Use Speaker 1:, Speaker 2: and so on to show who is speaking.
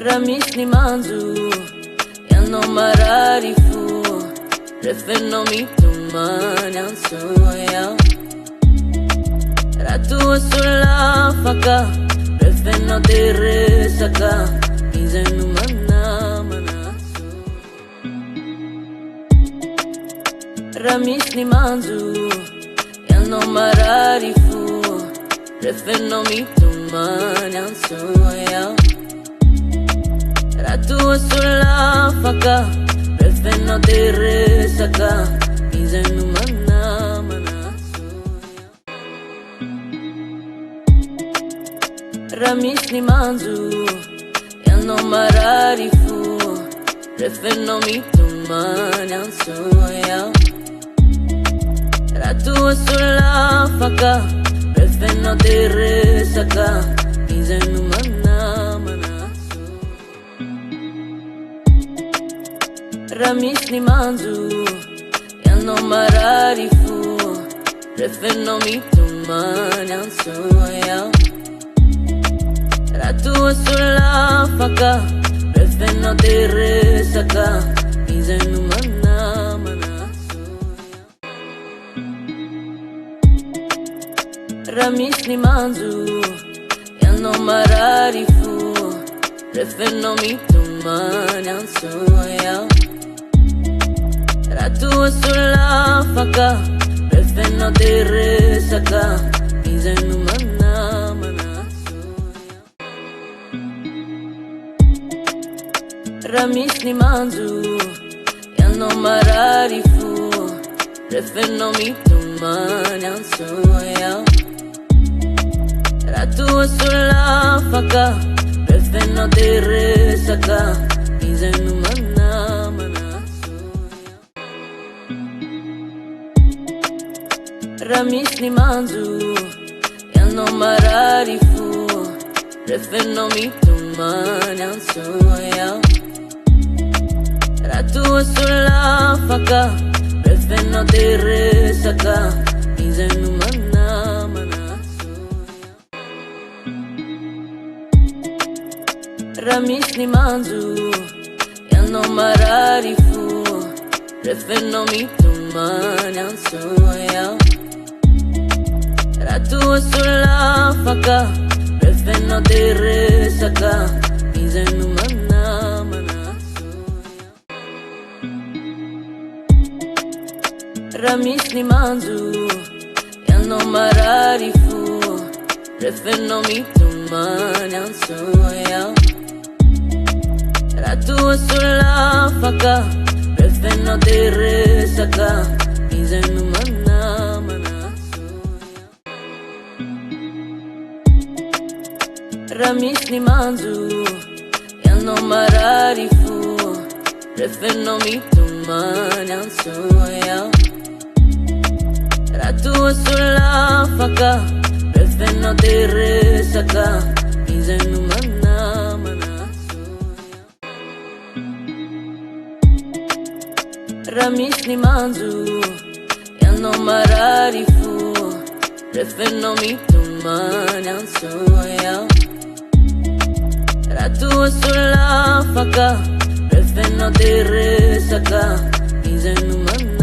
Speaker 1: Ramis ni manzu Yano mararifu Refeno mitumani ansoya Ratu asulafaka Refeno teresaka Izenu mana manasu Ramis ni manzu Yano mararifu Refeno mitumani ansoya Ratu asulafaka Refeno teresaka Izenu mana manasu Ramis ni manzu Yano mararifu Refeno mitumani ansoya Ratu asulafaka Refeno teresaka Izenu mana manasu Ramis ni manzu Yano mararifu Refeno mitumani ansoya Ratu asulafaka Refeno teresaka Izenu mana manasu Ramis ni manzu Yano mararifu Refeno mitumani ansoya Ratu asulafaka Refeno teresaka Izenu mana manasu Ramis ni manzu Yano mararifu Refeno mitumani ansoya Ratu asulafaka Refeno teresaka Izenu mana manasu Ramis ni manzu Yano mararifu Refeno mitumani ansoya Ratu asulafaka Refeno teresaka Izenu mana manasu Ramis ni manzu Yano mararifu Refeno mitumani ansoya Ratu asulafaka Refeno teresaka Izenu mana manasu Ramis ni manzu Yano mararifu Refeno mitumani ansoya Ratu asulafaka Refeno teresaka Izenu mana manasu Ramis ni manzu Yano mararifu Refeno mitumani ansoya Ratu asulafaka Refeno teresaka Izenu mana manasu Ramis ni manzu Yano mararifu Refeno mitumani ansoya Ratu asulafaka Refeno teresaka Izenu mana